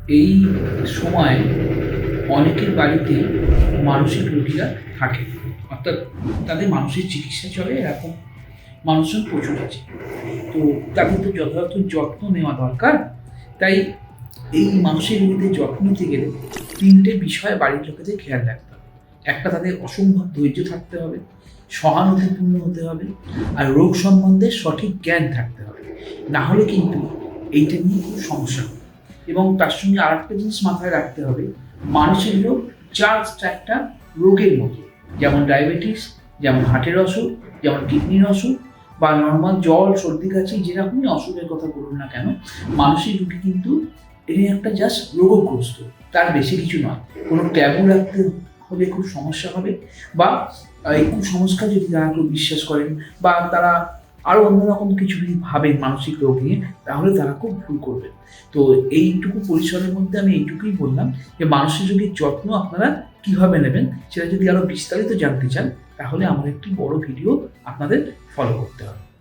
এই সময় অনেকের বাড়িতে মানসিক রোগীরা থাকে, অর্থাৎ তাদের মানসিক চিকিৎসা চলে, এরকম মানুষজন প্রচুর আছে। তো তাদের তো যথাযথ যত্ন নেওয়া দরকার। তাই এই মানসিক রোগীদের যত্ন নিতে গেলে তিনটে বিষয় বাড়ির লোকেদের খেয়াল রাখতে হবে। একটা, তাদের অসম্ভব ধৈর্য থাকতে হবে, সহানুভূতিপূর্ণ হতে হবে, আর রোগ সম্বন্ধে সঠিক জ্ঞান থাকতে হবে। না হলে কিন্তু এইটা নিয়ে খুব সমস্যা হবে। এবং তার সঙ্গে আর একটা জিনিস মাথায় রাখতে হবে, মানসিক রোগ জাস্ট একটা রোগের মতো, যেমন ডায়াবেটিস, যেমন হার্টের অসুখ, যেমন কিডনির অসুখ, বা নর্মাল জ্বর সর্দি কাশি যেরকমই অসুখের কথা বলুন না কেন, মানসিক রোগী কিন্তু এটা একটা জাস্ট রোগগ্রস্ত, তার বেশি কিছু নয়। কোনো ট্যাবু রাখতে হলে খুব সমস্যা হবে, বা এই কুসংস্কার যদি তারা কেউ বিশ্বাস করেন, বা তারা আরও অন্যরকম কিছু যদি ভাবেন মানসিক রোগ নিয়ে, তাহলে তারা খুব ভুল করবেন। তো এইটুকু পরিসরের মধ্যে আমি এইটুকুই বললাম যে মানসিক রোগীর যত্ন আপনারা কীভাবে নেবেন সেটা যদি আরও বিস্তারিত জানতে চান, তাহলে আমার একটি বড় ভিডিও আপনাদের ফলো করতে হবে।